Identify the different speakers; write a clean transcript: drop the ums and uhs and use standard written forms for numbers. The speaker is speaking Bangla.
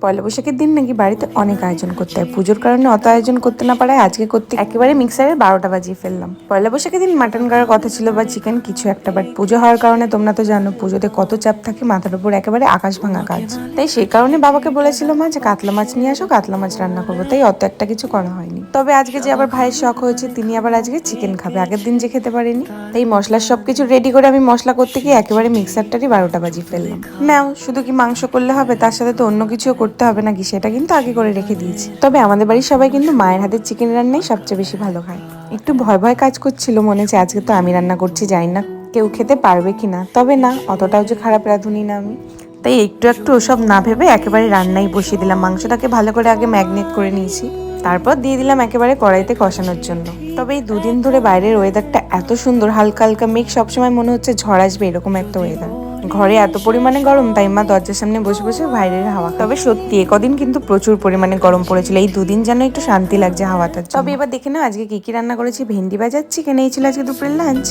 Speaker 1: পয়লা বৈশাখের দিন নাকি বাড়িতে অনেক আয়োজন করতে হয়। পুজোর কারণে অত আয়োজন করতে না পারায় আজকে করতে একেবারে মিক্সারের 12টা বাজিয়ে ফেললাম। পয়লা বৈশাখের দিন মাটন করার কথা ছিল বা চিকেন কিছু একটা, বাট পুজো হওয়ার কারণে তোমরা তো জানো পুজোতে কত চাপ থাকে, মাথার উপর একেবারে আকাশ ভাঙা কাজ। তাই সেই কারণে বাবাকে বলেছিল মা যে কাতলা মাছ নিয়ে আসো, কাতলা মাছ রান্না করবো, তাই অত একটা কিছু করা হয়নি। তবে আজকে যে আবার ভাইয়ের শখ হয়েছে, তিনি আবার আজকে চিকেন খাবে, আগের দিন যে খেতে পারেনি। তাই মশলার সবকিছু রেডি করে আমি মশলা করতে গিয়ে একেবারে মিক্সারটারই 12টা বাজিয়ে ফেললাম। নাও, শুধু কি মাংস করলে হবে, তার সাথে তো অন্য কিছুও করতে হবে নাকি, সেটা কিন্তু আগে করে রেখে দিয়েছি। তবে আমাদের বাড়ির সবাই কিন্তু মায়ের হাতের চিকেন রান্নাই সবচেয়ে বেশি ভালো খায়। একটু ভয় ভয় কাজ করছিল মনে, যে আজকে তো আমি রান্না করছি, জানি না কেউ খেতে পারবে কিনা। তবে না, অতটাও যে খারাপ রাঁধুনি না আমি। তাই একটু একটু ওসব না ভেবে একেবারে রান্নাই বসিয়ে দিলাম। মাংসটাকে ভালো করে আগে ম্যাগনেট করে নিয়েছি, তারপর দিয়ে দিলাম একেবারে কড়াইতে কষানোর জন্য। তবে এই দুদিন ধরে বাইরের ওয়েদারটা এত সুন্দর, হালকা হালকা মেঘ, সবসময় মনে হচ্ছে ঝড় আসবে, এরকম একটা ওয়েদার। ঘরে এত পরিমাণে গরম, তাই মা দরজার সামনে বসে বসে বাইরের হাওয়া। তবে সত্যি একদিন কিন্তু প্রচুর পরিমাণে গরম পড়েছিল, এই দুদিন যেন একটু শান্তি লাগছে হাওয়াটার। তবে এবার দেখে না আজকে কি কি রান্না করেছি। ভেন্ডি ভাজা, চিকেন, এই ছিল আজকে দুপুরের লাঞ্চ।